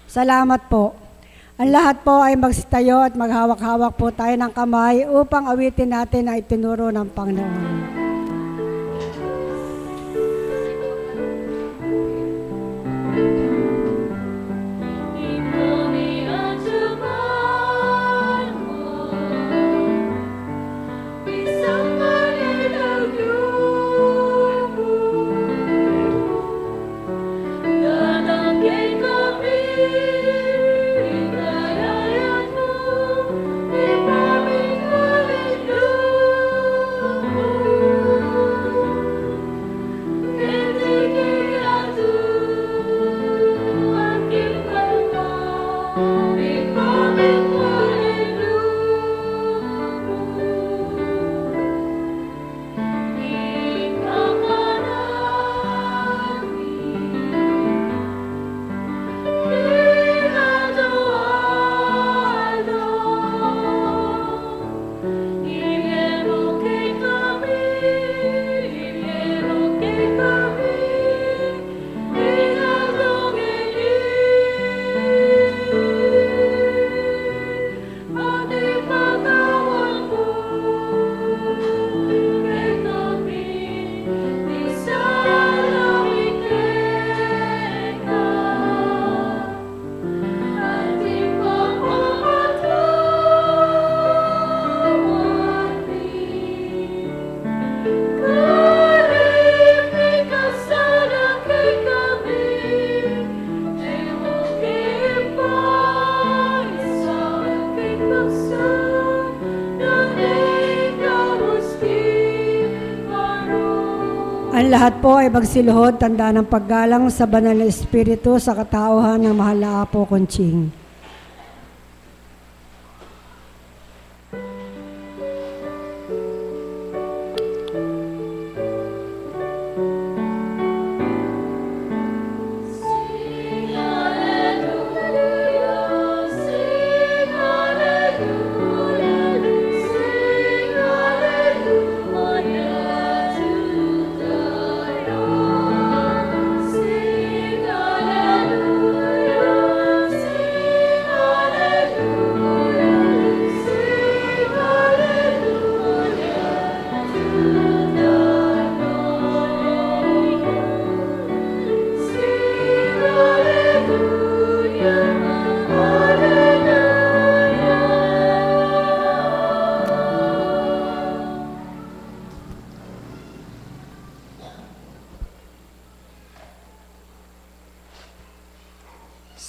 Salamat po. Ang lahat po ay magsitayo at maghawak-hawak po tayo ng kamay upang awitin natin ang itinuro ng Panginoon. Ang lahat po ay magsiluhod, tanda ng paggalang sa banal na Espiritu sa katauhan ng mahal na Apo Conching.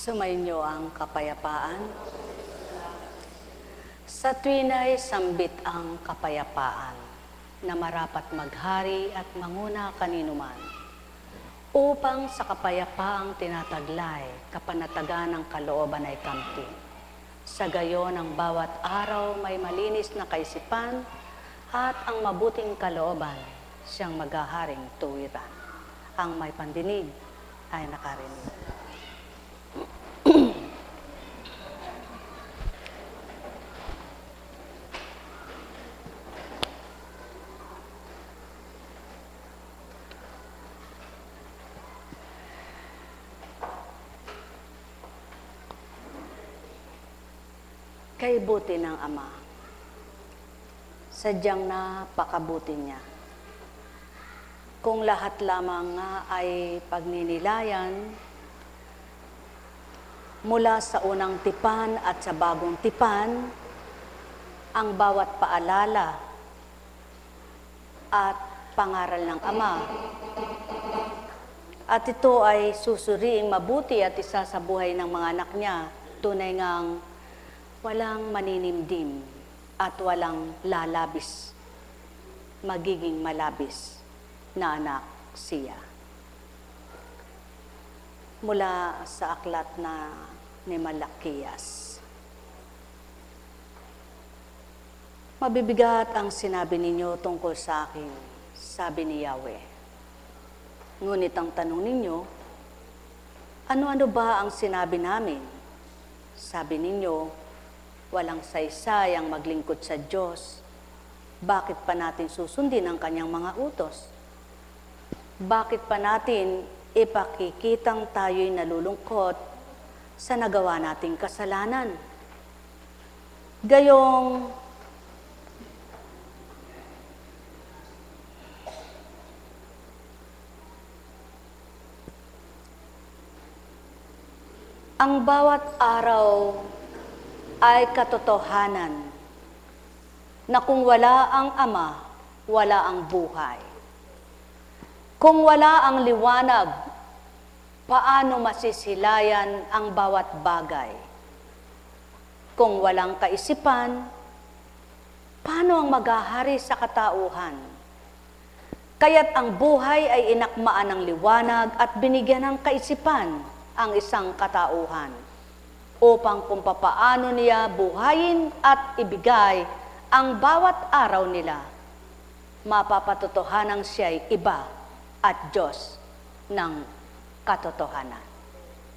Sumainyo ang kapayapaan. Sa tuwina'y sambit ang kapayapaan, na marapat maghari at manguna kaninuman, upang sa kapayapaang tinataglay, kapanatagan ng kalooban ay kamti. Sa gayon ang bawat araw may malinis na kaisipan at ang mabuting kalooban siyang maghaharing tuwiran. Ang may pandinig ay nakarinig. Kay buti ng Ama, sadyang napakabuti niya. Kung lahat lamang nga ay pagninilayan, mula sa unang tipan at sa bagong tipan, ang bawat paalala at pangaral ng Ama. At ito ay susuriing mabuti at isa sa buhay ng mga anak niya, tunay ngang walang maninimdim at walang lalabis, magiging malabis na anak siya. Mula sa aklat na ni Malakias. Mabibigat ang sinabi ninyo tungkol sa akin, sabi ni Yahweh. Ngunit ang tanong ninyo, ano-ano ba ang sinabi namin? Sabi ninyo, walang saysay ang maglingkod sa Diyos. Bakit pa natin susundin ang kanyang mga utos? Bakit pa natin ipakikitang tayo'y nalulungkot sa nagawa nating kasalanan. Gayong ang bawat araw ay katotohanan na kung wala ang Ama, wala ang buhay. Kung wala ang liwanag, paano masisilayan ang bawat bagay? Kung walang kaisipan, paano ang maghahari sa katauhan? Kaya't ang buhay ay inakmaan ng liwanag at binigyan ng kaisipan ang isang katauhan upang kung papaano niya buhayin at ibigay ang bawat araw nila, mapapatotohanang siya'y iba at Diyos ng katotohanan.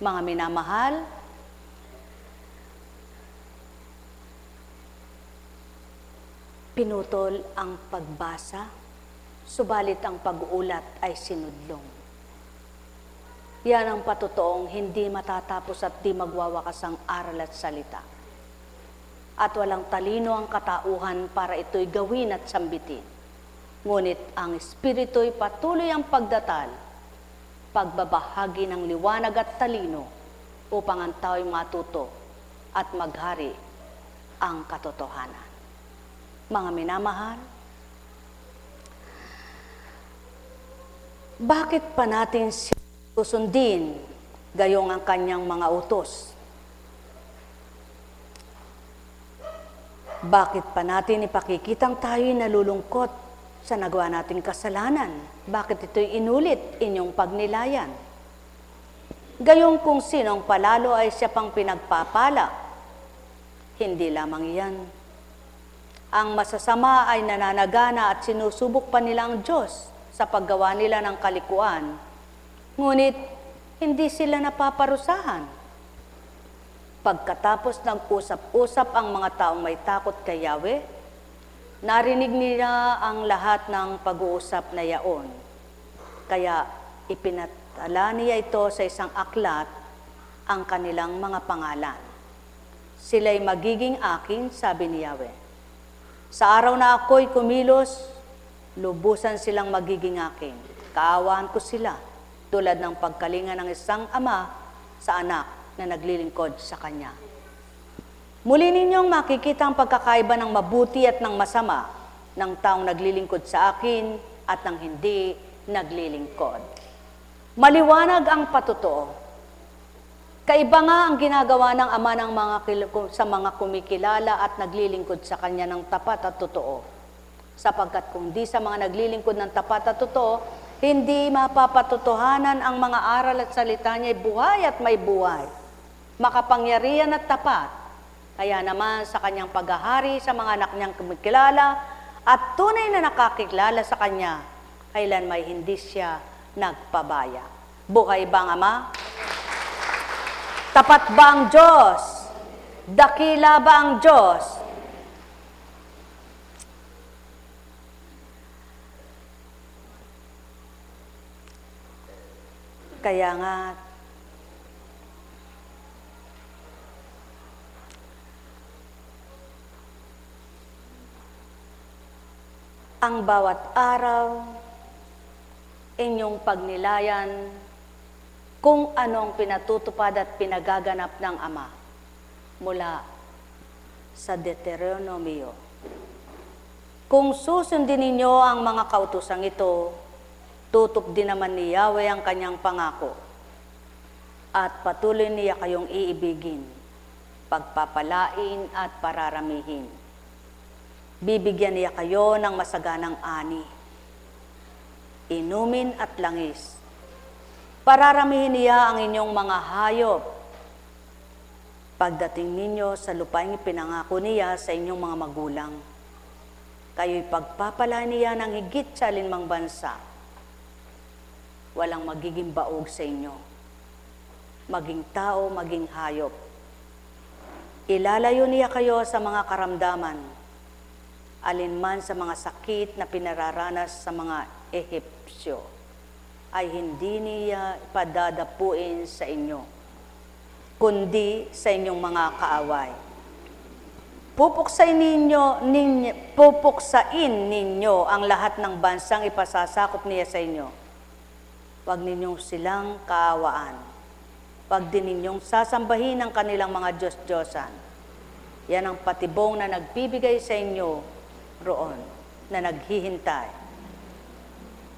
Mga minamahal, pinutol ang pagbasa, subalit ang pag-uulat ay sinudlong. Yan ang patotoong hindi matatapos at di magwawakas ang aral at salita. At walang talino ang katauhan para ito'y gawin at sambitin. Ngunit ang Espiritu'y patuloy ang pagdatal, pagbabahagi ng liwanag at talino upang ang tao'y matuto at maghari ang katotohanan. Mga minamahal, bakit pa natin susundin gayong ang kanyang mga utos? Bakit pa natin ipakikitang tayo'y nalulungkot sa nagawa nating kasalanan? Bakit ito'y inulit inyong pagnilayan? Gayong kung sinong palalo ay siya pang pinagpapala. Hindi lamang iyan. Ang masasama ay nananagana at sinusubok pa nila ang Diyos sa paggawa nila ng kalikuan. Ngunit, hindi sila napaparusahan. Pagkatapos nag-usap-usap ang mga taong may takot kay Yahweh, narinig nila ang lahat ng pag-uusap na yaon. Kaya ipinatala niya ito sa isang aklat ang kanilang mga pangalan. Sila'y magiging akin, sabi ni Yahweh. Sa araw na ako'y kumilos, lubusan silang magiging akin. Kaawaan ko sila, tulad ng pagkalinga ng isang ama sa anak na naglilingkod sa kanya. Muli ninyong makikita ang pagkakaiba ng mabuti at ng masama ng taong naglilingkod sa akin at ng hindi naglilingkod. Maliwanag ang patotoo. Kaiba nga ang ginagawa ng Ama ng sa mga kumikilala at naglilingkod sa Kanya ng tapat at totoo. Sapagkat kung di sa mga naglilingkod ng tapat at totoo, hindi mapapatotohanan ang mga aral at salita niya buhay at may buhay, makapangyarihan at tapat. Kaya naman sa Kanyang paghahari sa mga anak niyang kumikilala at tunay na nakakilala sa Kanya, kailan may hindi siya nagpabaya. Buhay ba ang Ama? Tapat ba ang Diyos? Dakila ba ang Diyos? Kaya nga, ang bawat araw, inyong pagnilayan kung anong pinatutupad at pinagaganap ng Ama mula sa Deuteronomio. Kung susundin ninyo ang mga kautosang ito, tutup din naman ni Yahweh ang kanyang pangako at patuloy niya kayong iibigin, pagpapalain at pararamihin. Bibigyan niya kayo ng masaganang ani, inumin at langis. Pararamihin niya ang inyong mga hayop. Pagdating ninyo sa lupaing pinangako niya sa inyong mga magulang, kayo'y pagpapalaan niya ng higit sa alinmang bansa. Walang magiging baog sa inyo, maging tao, maging hayop. Ilalayo niya kayo sa mga karamdaman, alinman sa mga sakit na pinararanas sa mga Ehipsyo, ay hindi niya padadapuin sa inyo. kundi sa inyong mga kaaway. Pupuksain ninyo ang lahat ng bansang ipasasakop niya sa inyo. Huwag ninyong silang kaawaan. Huwag din ninyong sasambahin ang kanilang mga Diyos-Diyosan. Yan ang patibong na nagbibigay sa inyo roon, na naghihintay.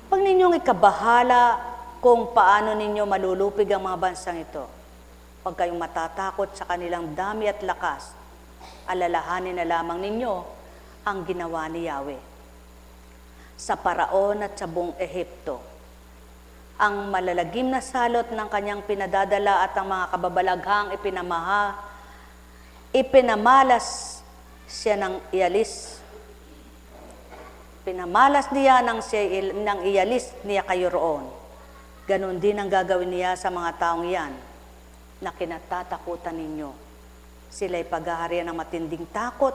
Huwag ninyong ikabahala kung paano ninyo malulupig ang mga bansang ito. Huwag kayong matatakot sa kanilang dami at lakas. Alalahanin na lamang ninyo ang ginawa ni Yahweh sa Paraon at sa buong Ehipto. Ang malalagim na salot ng kanyang pinadadala at ang mga kababalaghang ipinamalas siya ng ialis. Pinamalas niya nang ialis niya kayo roon. Ganon din ang gagawin niya sa mga taong yan na kinatatakutan ninyo. Sila'y paghaharian ng matinding takot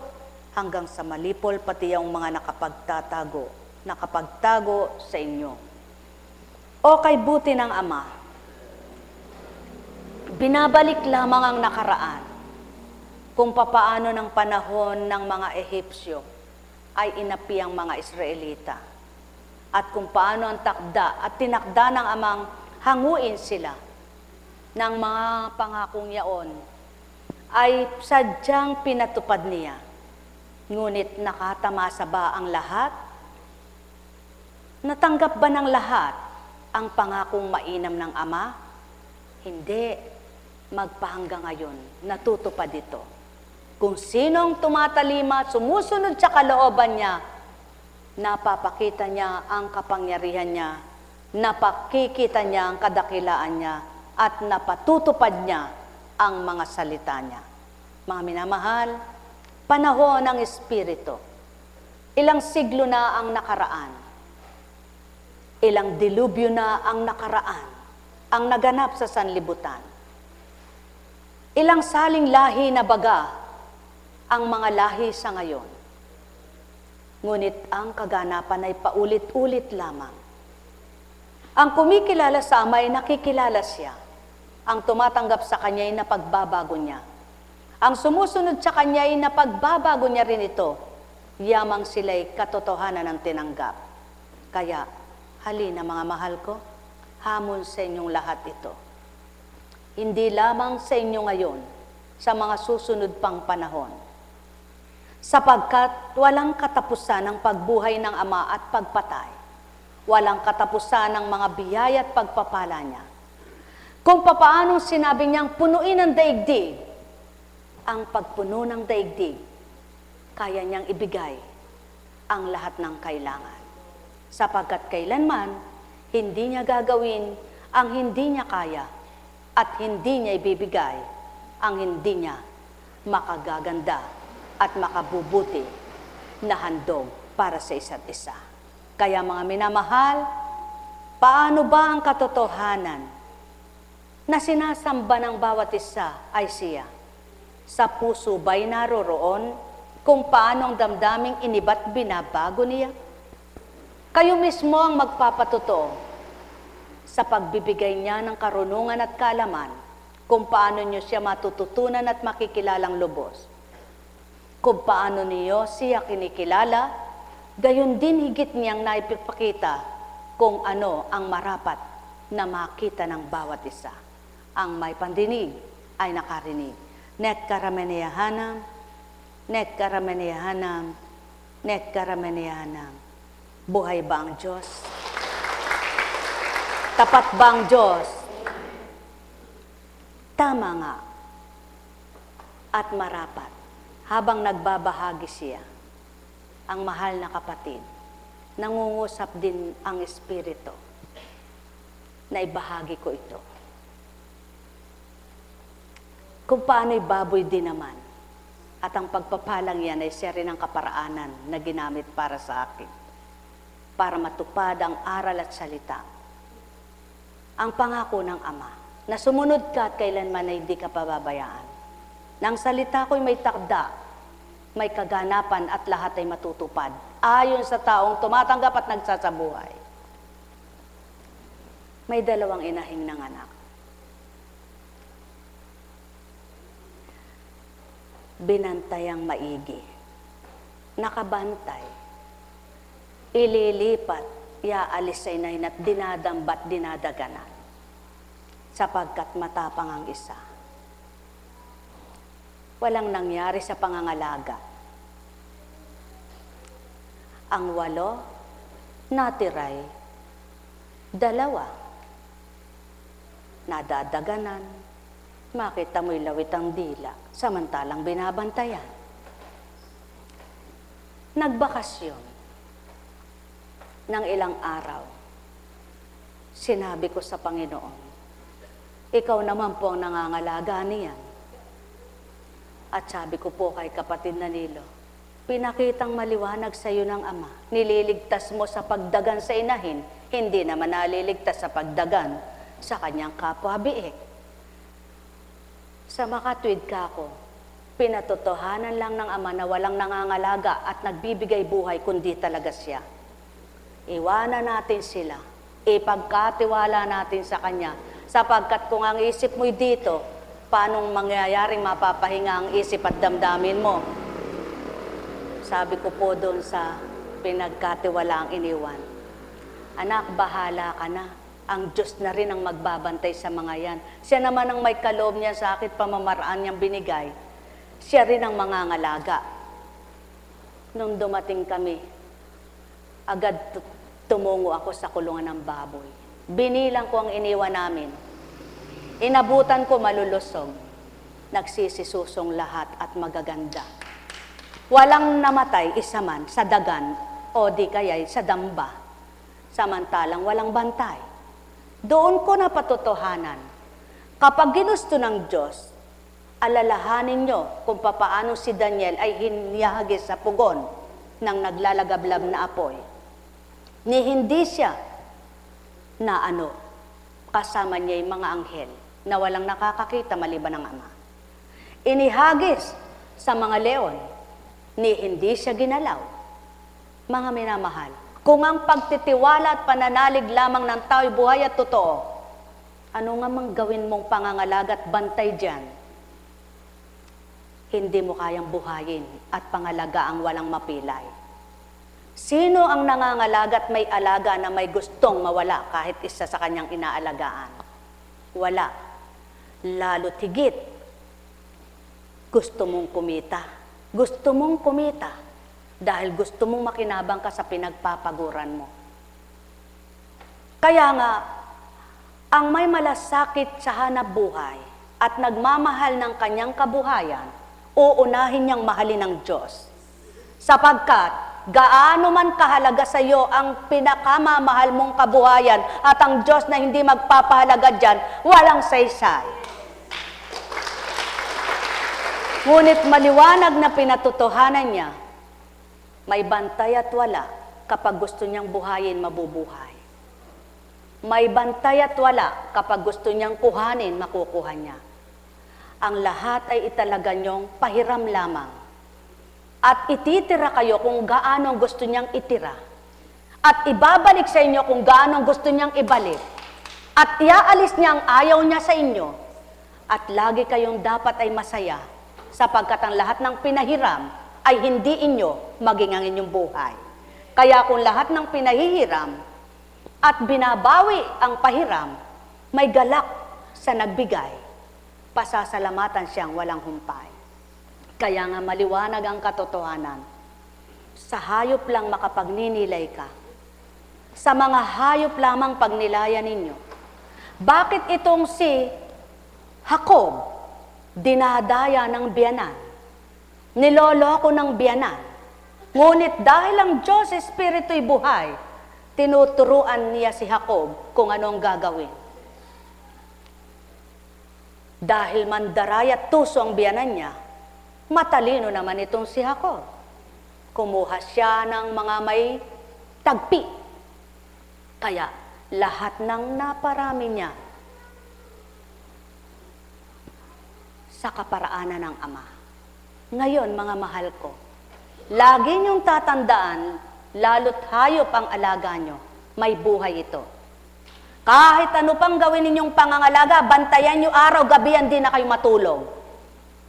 hanggang sa malipol pati ang mga nakapagtago sa inyo. O kay buti ng Ama, binabalik lamang ang nakaraan kung papaano ng panahon ng mga Ehipsyo ay inapi ang mga Israelita at kung paano ang takda at tinakda ng Amang hanguin sila ng mga pangakong yaon ay sadyang pinatupad niya. Ngunit nakatamasa ba ang lahat? Natanggap ba ng lahat ang pangakong mainam ng Ama? Hindi. Magpahanggang ngayon, natutupad ito. Kung sinong tumatalima, sumusunod sa kalooban niya, napapakita niya ang kapangyarihan niya, napakikita niya ang kadakilaan niya, at napatutupad niya ang mga salita niya. Mga minamahal, panahon ng Espiritu. Ilang siglo na ang nakaraan. Ilang dilubyo na ang nakaraan, ang naganap sa sanlibutan. Ilang saling lahi na baga ang mga lahi sa ngayon. Ngunit ang kaganapan ay paulit-ulit lamang. Ang kumikilala sa Ama ay nakikilala siya. Ang tumatanggap sa Kanya ay napagbabago niya. Ang sumusunod sa Kanya ay napagbabago niya rin ito. Yamang sila'y katotohanan ng tinanggap. Kaya, halina mga mahal ko, hamon sa inyong lahat ito. Hindi lamang sa inyo ngayon, sa mga susunod pang panahon. Sapagkat walang katapusan ang pagbuhay ng Ama at pagpatay. Walang katapusan ang mga biyaya at pagpapala niya. Kung papaanong sinabi niyang punuin ang daigdig, ang pagpuno ng daigdig, kaya niyang ibigay ang lahat ng kailangan. Sapagkat kailanman, hindi niya gagawin ang hindi niya kaya at hindi niya ibibigay ang hindi niya makagaganda at makabubuti na handog para sa isa't isa. Kaya mga minamahal, paano ba ang katotohanan na sinasamba ng bawat isa ay siya? Sa puso ba'y naroroon kung paano ang damdaming iniba't binabago niya? Kayo mismo ang magpapatotoo sa pagbibigay niya ng karunungan at kaalaman kung paano niyo siya matututunan at makikilalang lubos. Kung paano niyo siya kinikilala, gayon din higit niyang naipipakita kung ano ang marapat na makita ng bawat isa. Ang may pandinig ay nakarinig. Net karamaniyahanam, net karamaniyahanam, net karamaniyahanam. Buhay ba ang Diyos? Tapat ba ang Diyos? Tama nga. At marapat. Habang nagbabahagi siya, ang mahal na kapatid, nangungusap din ang Espiritu na ibahagi ko ito. Kung paano'y baboy din naman. At ang pagpapalang yan ay siya rin ang kaparaanan na ginamit para sa akin. Para matupad ang aral at salita. Ang pangako ng Ama, na sumunod ka at kailanman ay hindi ka pababayaan. Nang salita ko'y may takda, may kaganapan at lahat ay matutupad. Ayon sa taong tumatanggap at nagsasabuhay. May 2 inahing nanganak. binantayang maigi, nakabantay, ililipat, iaalis sa inahin at dinadambat, dinadaganan, sapagkat matapang ang isa. Walang nangyari sa pangangalaga. Ang 8, natiray, 2, nadadaganan, makita mo'y lawit ang dila, samantalang binabantayan. Nagbakasyon ng ilang araw, sinabi ko sa Panginoon, ikaw naman po ang nangangalaga niyan. At sabi ko po kay kapatid Danilo, pinakitang maliwanag sa iyo ng Ama, nililigtas mo sa pagdagan sa inahin, hindi naman naliligtas sa pagdagan sa kanyang kapwa-biik. Sa makatwid ka ko, pinatotohanan lang ng Ama na walang nangangalaga at nagbibigay buhay kundi talaga siya. Iwanan natin sila, ipagkatiwala natin sa Kanya, sapagkat kung ang isip mo'y dito, paanong mangyayaring mapapahinga ang isip at damdamin mo? Sabi ko po doon sa pinagkatiwalaang iniwan, anak, bahala ka na. Ang Diyos na rin ang magbabantay sa mga yan. Siya naman ang may kaloob niya sa akin, pamamaraan niyang binigay. Siya rin ang mangangalaga. Nung dumating kami, agad tumungo ako sa kulungan ng baboy. Binilang ko ang iniwan namin. Inabutan ko malulusog. Nagsisisusong lahat at magaganda. Walang namatay isa man sa dagan o di kaya'y sa damba. Samantalang walang bantay. Doon ko napatotohanan, kapag ginusto ng Diyos, alalahanin nyo kung papaano si Daniel ay hinihagis sa pugon ng naglalagablab na apoy. Ni hindi siya na kasama niya yung mga anghel na walang nakakakita maliban ng Ama. Inihagis sa mga leon, ni hindi siya ginalaw. Mga minamahal, kung ang pagtitiwala at pananalig lamang ng tao'y buhay at totoo, ano nga mang gawin mong pangangalaga at bantay dyan, hindi mo kayang buhayin at pangalaga ang walang mapilay. Sino ang nangangalaga at may alaga na may gustong mawala kahit isa sa kanyang inaalagaan? Wala. Lalo't higit, gusto mong kumita. Gusto mong kumita dahil gusto mong makinabang ka sa pinagpapaguran mo. Kaya nga, ang may malasakit sa hanap buhay at nagmamahal ng kanyang kabuhayan, uunahin niyang mahalin ng Diyos. Sapagkat, gaano man kahalaga sa iyo ang pinakamamahal mong kabuhayan at ang Diyos na hindi magpapahalaga dyan, walang saysay. Ngunit maliwanag na pinatotohanan niya, may bantay at wala kapag gusto niyang buhayin, mabubuhay. May bantay at wala kapag gusto niyang kuhanin, makukuha niya. Ang lahat ay italaga niyong pahiram lamang. At ititira kayo kung gaano gusto niyang itira. At ibabalik sa inyo kung gaano gusto niyang ibalik. At iaalis niya ang ayaw niya sa inyo. At lagi kayong dapat ay masaya, sapagkat ang lahat ng pinahiram ay hindi inyo maging ang inyong buhay. Kaya kung lahat ng pinahihiram at binabawi ang pahiram, may galak sa nagbigay, pasasalamatan siyang walang humpay. Kaya nga maliwanag ang katotohanan, sa hayop lang makapagninilay ka, sa mga hayop lamang pagnilayan ninyo. Bakit itong si Jacob, dinadaya ng biyanan, niloloko ng biyanan, ngunit dahil ang Diyos Espiritu'y buhay, tinuturuan niya si Jacob kung anong gagawin. Dahil mandaray at tuso ang biyanan niya, matalino naman itong si Jacob. Kumuha siya ng mga may tagpi. Kaya lahat ng naparami niya sa kaparaanan ng Ama. Ngayon, mga mahal ko, lagi niyong tatandaan, lalo't hayop ang alaga niyo, may buhay ito. Kahit ano pang gawin ninyong pangangalaga, bantayan niyo araw, gabi, hindi na kayo matulog.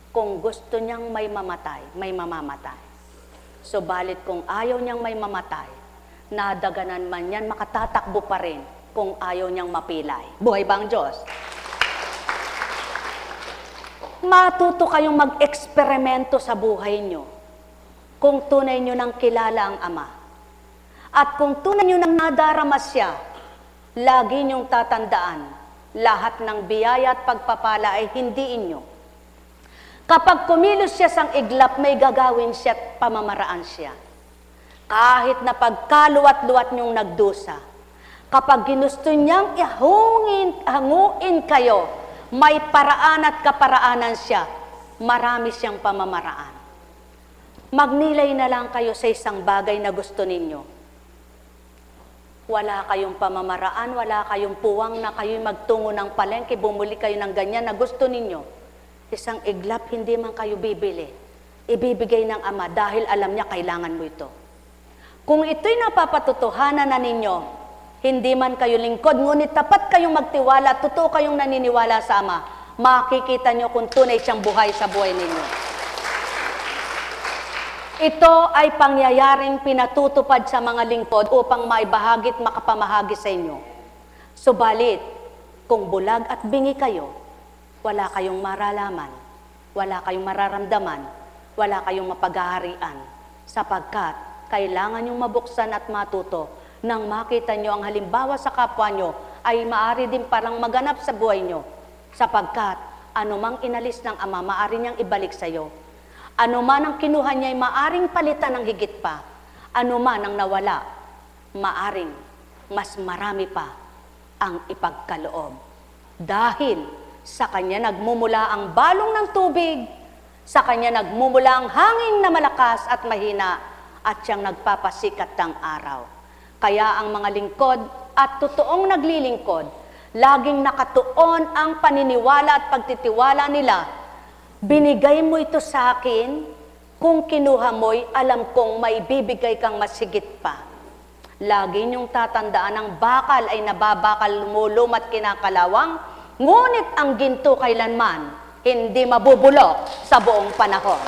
Kung gusto niyang may mamatay, may mamamatay. Subalit kung ayaw niyang may mamatay, nadaganan man yan, makatatakbo pa rin kung ayaw niyang mapilay. Buhay ba ang Diyos? Matuto kayong mag-eksperimento sa buhay niyo kung tunay niyo nang kilala ang Ama. At kung tunay niyo nang nadarama siya, lagi niyong tatandaan, lahat ng biyaya at pagpapala ay hindi inyo. Kapag kumilos siya sang iglap, may gagawin siya at pamamaraan siya. Kahit na pagkaluwat-luwat niyong nagdusa, kapag ginusto niyang hanguin kayo, may paraan at kaparaanan siya, marami siyang pamamaraan. Magnilay na lang kayo sa isang bagay na gusto ninyo. Wala kayong pamamaraan, wala kayong puwang na kayo'y magtungo ng palengke, bumuli kayo ng ganyan na gusto ninyo. Isang iglap, hindi man kayo bibili. Ibibigay ng Ama dahil alam niya kailangan mo ito. Kung ito'y napapatutuhanan na ninyo, hindi man kayo lingkod, ngunit tapat kayong magtiwala, totoo kayong naniniwala sa Ama, makikita nyo kung tunay siyang buhay sa buhay ninyo. Ito ay pangyayaring pinatutupad sa mga lingkod upang maibahagit makapamahagi sa inyo. Subalit, kung bulag at bingi kayo, wala kayong maralaman, wala kayong mararamdaman, wala kayong mapaghaharian, sapagkat kailangan yung mabuksan at matuto nang makita nyo ang halimbawa sa kapwa nyo ay maari din parang maganap sa buhay nyo, sapagkat anumang inalis ng Ama, maari niyang ibalik sa iyo. Anuman ang kinuha niya ay maaring palitan ng higit pa. Anuman ang nawala, maaring mas marami pa ang ipagkaloob. Dahil sa Kanya nagmumula ang balong ng tubig, sa Kanya nagmumula ang hangin na malakas at mahina, at Siyang nagpapasikat ng araw. Kaya ang mga lingkod at totoong naglilingkod, laging nakatuon ang paniniwala at pagtitiwala nila. Binigay mo ito sa akin, kung kinuha mo'y alam kong may bibigay kang masigit pa. Lagi niyong tatandaan ang bakal ay nababakal, lumulum at kinakalawang, ngunit ang ginto kailanman hindi mabubulok sa buong panahon.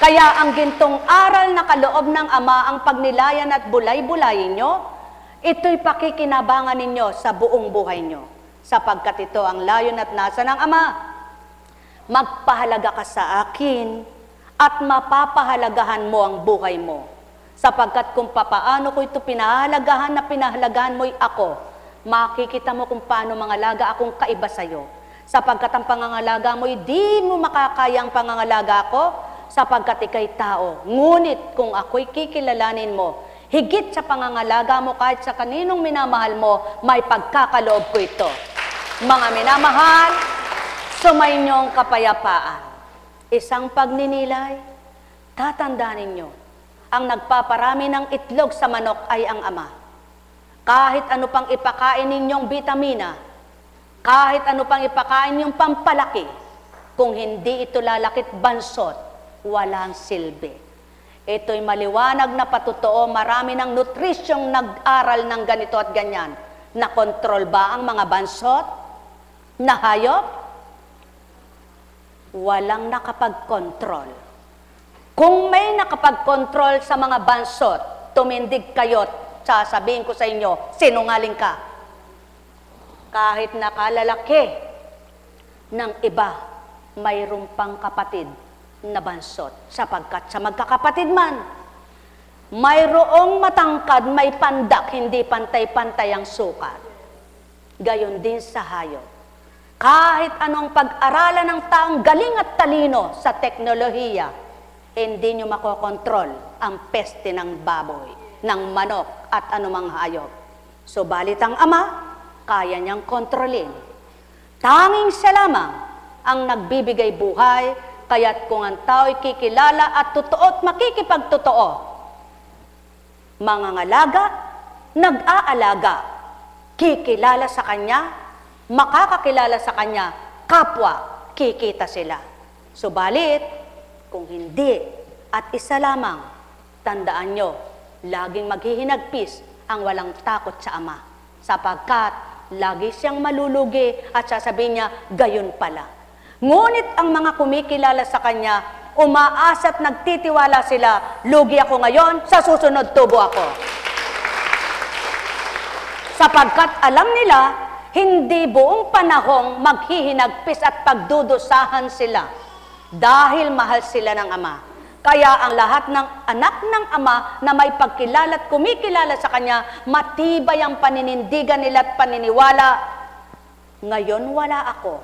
Kaya ang gintong aral na kaloob ng Ama ang pagnilayan at bulay-bulayin nyo, ito'y pakikinabangan ninyo sa buong buhay nyo. Sapagkat ito ang layon at nasa ng Ama. Magpahalaga ka sa akin at mapapahalagahan mo ang buhay mo. Sapagkat kung papaano ko ito pinahalagahan mo'y ako, makikita mo kung paano mangalaga akong kaiba sa'yo. Sapagkat ang pangangalaga mo'y di mo makakaya ang pangangalaga ko, sapagkat ika'y tao. Ngunit kung ako'y kikilalanin mo, higit sa pangangalaga mo kahit sa kaninong minamahal mo, may pagkakaloob ko ito. Mga minamahal, sumainyong kapayapaan. Isang pagninilay, tatandaan ninyo, ang nagpaparami ng itlog sa manok ay ang Ama. Kahit ano pang ipakain ninyong bitamina, kahit ano pang ipakain ninyong pampalaki, kung hindi ito lalakit bansot, walang silbi. Ito'y maliwanag na patotoo, marami ng nutrisyong nag-aral ng ganito at ganyan. Nakontrol ba ang mga bansot? Na hayop? Walang nakapag-control. Kung may nakapag-control sa mga bansot, tumindig kayo, sasabihin ko sa inyo, sinungaling ka. Kahit nakalalaki ng iba, mayroon pang kapatid na bansot, sapagkat sa magkakapatid man, mayroong matangkad, may pandak, hindi pantay-pantay ang sukat. Gayon din sa hayop. Kahit anong pag-aralan ng taong galing at talino sa teknolohiya, hindi nyo makokontrol ang peste ng baboy, ng manok at anumang hayop. Subalit ang Ama, kaya niyang kontrolin. Tanging siya lamang ang nagbibigay buhay, kaya't kung ang tao'y kikilala at totoo at makikipagtotoo, mangangalaga, nag-aalaga, kikilala sa Kanya, makakakilala sa Kanya, kapwa, kikita sila. Subalit, kung hindi at isa lamang, tandaan nyo, laging maghihinagpis ang walang takot sa Ama, sapagkat lagi siyang malulugi at sasabihin niya, gayon pala. Ngunit ang mga kumikilala sa Kanya, umaasa at nagtitiwala sila, lugi ako ngayon, sa susunod tubo ako. Sapagkat alam nila, hindi buong panahong maghihinagpis at pagdudusahan sila dahil mahal sila ng Ama. Kaya ang lahat ng anak ng Ama na may pagkilala at kumikilala sa Kanya, matibay ang paninindigan nila at paniniwala, ngayon wala ako,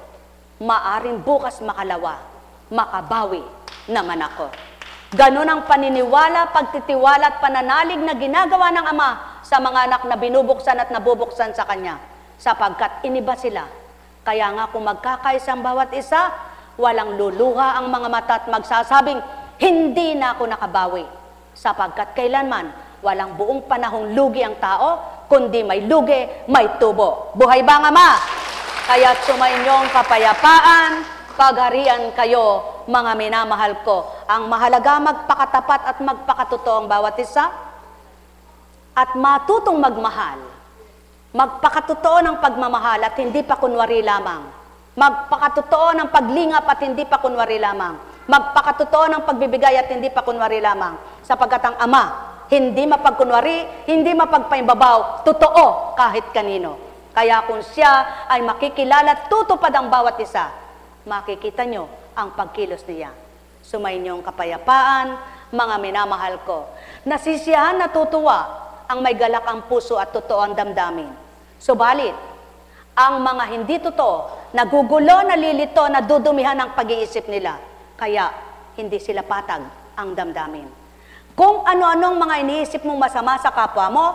maaring bukas makalawa, makabawi naman ako. Ganun ang paniniwala, pagtitiwala at pananalig na ginagawa ng Ama sa mga anak na binubuksan at nabubuksan sa Kanya, sapagkat iniba sila. Kaya nga kung magkakaisang bawat isa, walang luluha ang mga mata at magsasabing, hindi na ako nakabawi, sapagkat kailanman walang buong panahong lugi ang tao, kundi may lugi, may tubo. Buhay ba ang Ama? Kaya't sumainyong kapayapaan, pagharian kayo, mga minamahal ko. Ang mahalaga magpakatapat at magpakatotoo ang bawat isa, at matutong magmahal. Magpakatotoo ng pagmamahal at hindi pa kunwari lamang. Magpakatotoo ng paglingap at hindi pa kunwari lamang. Magpakatotoo ng pagbibigay at hindi pa kunwari lamang. Sapagkat ang Ama, hindi mapagkunwari, hindi mapagpaimbabaw, totoo kahit kanino. Kaya kung siya ay makikilala at tutupad ang bawat isa, makikita nyo ang pagkilos niya. Sumainyong kapayapaan, mga minamahal ko. Nasisiyahan, natutuwa ang may galak ang puso at totoo ang damdamin. Subalit, ang mga hindi totoo, nagugulo, nalilito, nadudumihan ang pag-iisip nila. Kaya, hindi sila patag ang damdamin. Kung ano-anong mga iniisip mong masama sa kapwa mo,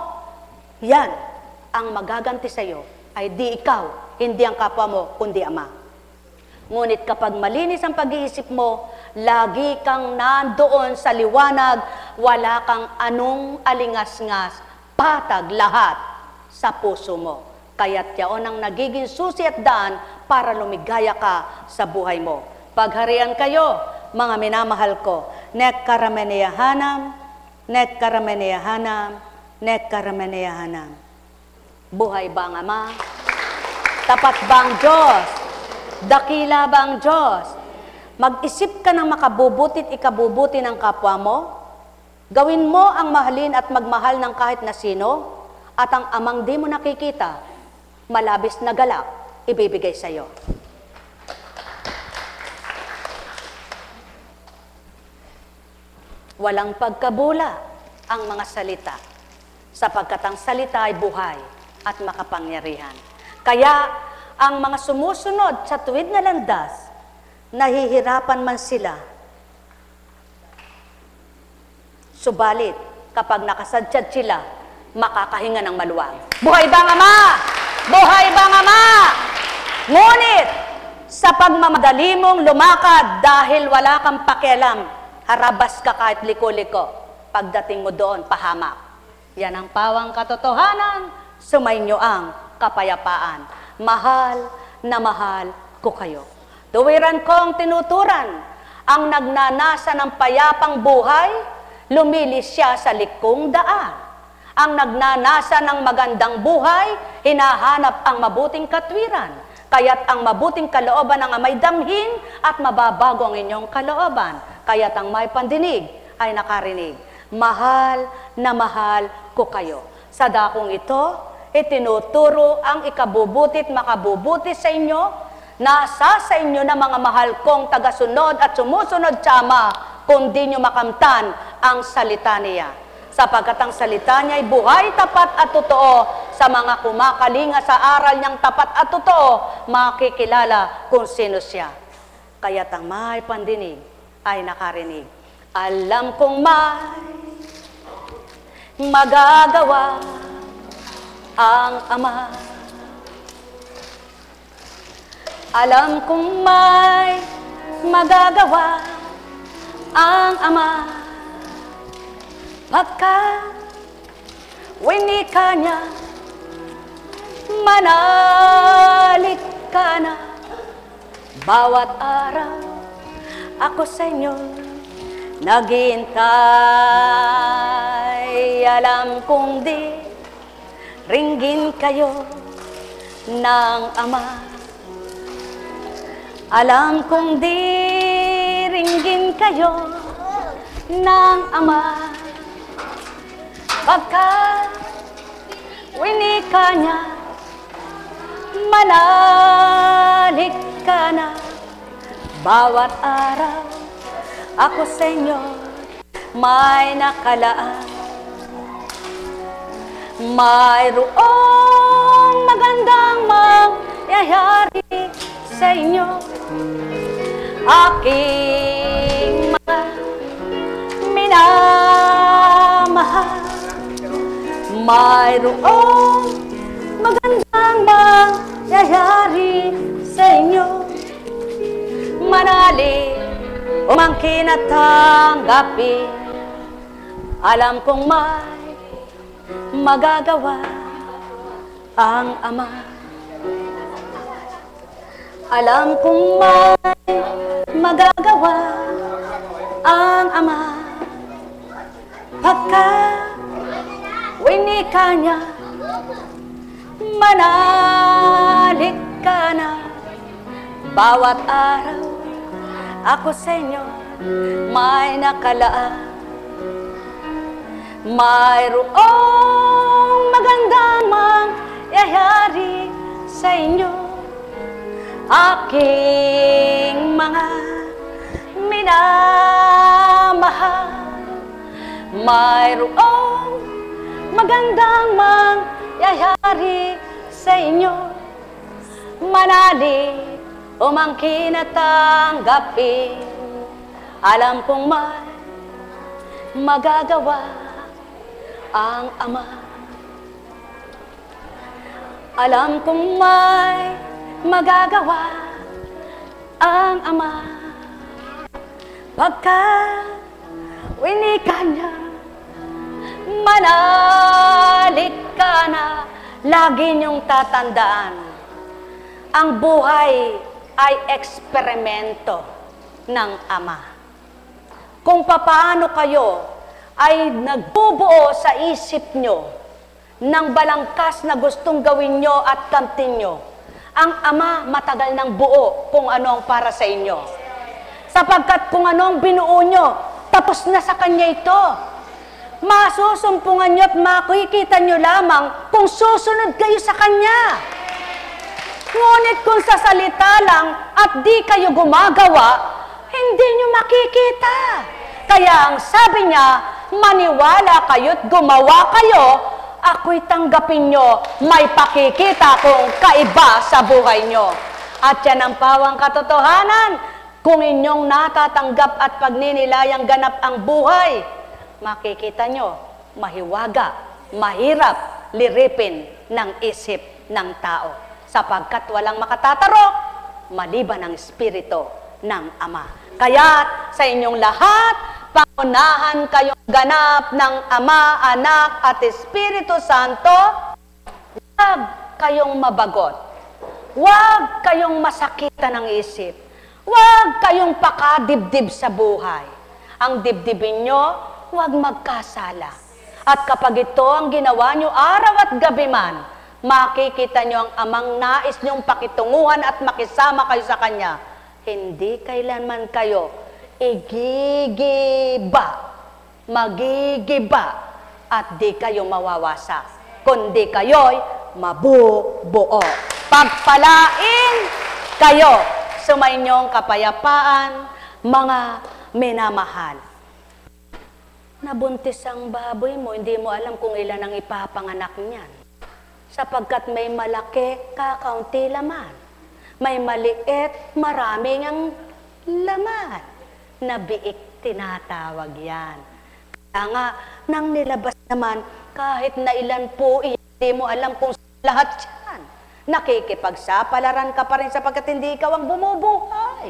yan ang magaganti sa iyo ay di ikaw, hindi ang kapwa mo, kundi Ama. Ngunit kapag malinis ang pag-iisip mo, lagi kang nandoon sa liwanag, wala kang anong alingas-ngas, patag lahat sa puso mo. Kaya't yaon ang nagiging susi at daan para lumigaya ka sa buhay mo. Pagharian kayo, mga minamahal ko. Nek karameneyahanam, nek karameneyahanam, nek karameneyahanam. Buhay ba ang Ama? Tapat ba ang Diyos? Dakila ba ang Diyos? Mag-isip ka ng makabubutit ikabubuti ng kapwa mo. Gawin mo ang mahalin at magmahal ng kahit na sino. At ang Amang di mo nakikita, malabis na galak, ibibigay sa iyo. Walang pagkabula ang mga salita, sapagkat ang salita ay buhay at makapangyarihan. Kaya, ang mga sumusunod sa tuwid na landas, nahihirapan man sila. Subalit, kapag nakasadsyad sila, makakahinga ng maluwag. Buhay ba ang Ama? Buhay ba ang Ama? Ngunit, sa pagmamadali mong lumakad dahil wala kang pakialam, harabas ka kahit liko-liko. Pagdating mo doon, pahamak. Yan ang pawang katotohanan, sumainyo ang kapayapaan. Mahal na mahal ko kayo. Tuwiran kong tinuturan, ang nagnanasa ng payapang buhay, lumilis siya sa likong daan. Ang nagnanasa ng magandang buhay, hinahanap ang mabuting katwiran. Kaya't ang mabuting kalooban ng Amay damhin at mababago ang inyong kalooban. Kaya't ang may pandinig ay nakarinig. Mahal na mahal ko kayo. Sa dakong ito, itinuturo ang ikabubutit makabubuti sa inyo, nasa sa inyo na mga mahal kong tagasunod at sumusunod sa Ama, kundi nyo makamtan ang salita niya. Sapagkat ang salita niya ay buhay, tapat at totoo. Sa mga kumakalinga sa aral niyang tapat at totoo, makikilala kung sino siya. Kaya't ang may pandinig ay nakarinig. Alam kong may magagawa ang Ama. Alam kong may magagawa ang Ama. Pagka winika niya, manalig ka na. Bawat araw ako sa inyo naghihintay. Alam kong di ringgin kayo ng Ama. Alam kong diringgin kayo ng Ama, pagka winika niya, manalig ka na. Bawat araw ako sa inyo may nakalaan. Mayroong magandang mangyayari sa inyo, aking mga minamahal. Mayroong magandang mangyayari sa inyo, manalig umangkin at tanggapin. Alam kong may magagawa ang Ama. Alam kong may magagawa ang Ama, pagka winika niya, manalig ka na. Bawat araw ako sa inyo may nakalaan. Mayroong magandang mangyayari sa inyo, aking mga minamahal. Mayroong magandang mangyayari sa inyo, manalig umangkin at tanggapin. Alam kong may magagawa ang Ama. Alam kong may magagawa ang Ama, pagka winika niya, manalig ka na. Lagi niyong tatandaan, ang buhay ay eksperimento ng Ama. Kung papaano kayo ay nagbubuo sa isip nyo ng balangkas na gustong gawin nyo at kamtin nyo, ang Ama matagal nang buo kung ano ang para sa inyo. Sapagkat kung ano ang binuo nyo, tapos na sa Kanya ito. Masusumpungan nyo at makikita nyo lamang kung susunod kayo sa Kanya. Ngunit kung sa salita lang at di kayo gumagawa, hindi nyo makikita. Kaya ang sabi niya, maniwala kayo't gumawa kayo, ako'y tanggapin nyo, may pakikita kong kaiba sa buhay nyo. At yan ang pawang katotohanan, kung inyong natatanggap at pagninilayang ganap ang buhay, makikita nyo, mahiwaga, mahirap liripin ng isip ng tao. Sapagkat walang makatatarok, maliban ang Espiritu ng Ama. Kaya't sa inyong lahat, pangunahan kayong ganap ng Ama, Anak at Espiritu Santo. Huwag kayong mabagot. Huwag kayong masakitan ng isip. Huwag kayong pakadibdib sa buhay. Ang dibdibin nyo, huwag magkasala. At kapag ito ang ginawa nyo araw at gabi man, makikita nyo ang Amang nais nyong pakitunguhan at makisama kayo sa Kanya. Hindi kailanman kayo igigiba, magigiba, at di kayo mawawasak, kundi kayo'y mabubuo. Pagpalain kayo, sumainyong kapayapaan, mga minamahal. Nabuntis ang baboy mo, hindi mo alam kung ilan ang ipapanganak niyan. Sapagkat may malaki, kakaunti laman. May maliit, maraming ang laman. Na biik tinatawag yan. Kaya nga, nang nilabas naman, kahit na ilan po, hindi mo alam kung lahat yan. Nakikipagsapalaran ka pa rin sapagkat hindi ikaw ang bumubuhay.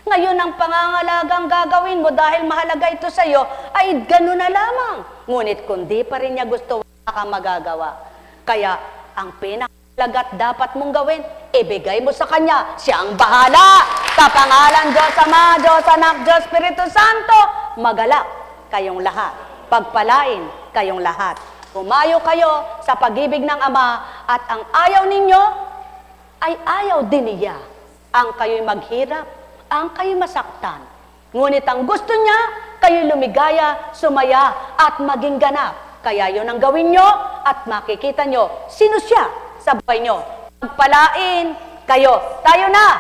Ngayon, ang pangangalagang gagawin mo dahil mahalaga ito sa iyo, ay gano'n na lamang. Ngunit kung di pa rin niya gusto, wala kang magagawa. Kaya, ang pinakalagat dapat mong gawin, ibigay mo sa Kanya. Siya ang bahala. Sa pangalan Diyos Ama, Diyos Anak, Diyos Espiritu Santo, magalak kayong lahat. Pagpalain kayong lahat. Umayo kayo sa pag-ibig ng Ama at ang ayaw ninyo ay ayaw din niya. ang kayo'y maghirap, ang kayo'y masaktan. Ngunit ang gusto niya, kayo'y lumigaya, sumaya, at maging ganap. Kaya yun ang gawin nyo at makikita nyo sino siya sa buhay nyo. Pagpalain kayo. Tayo na!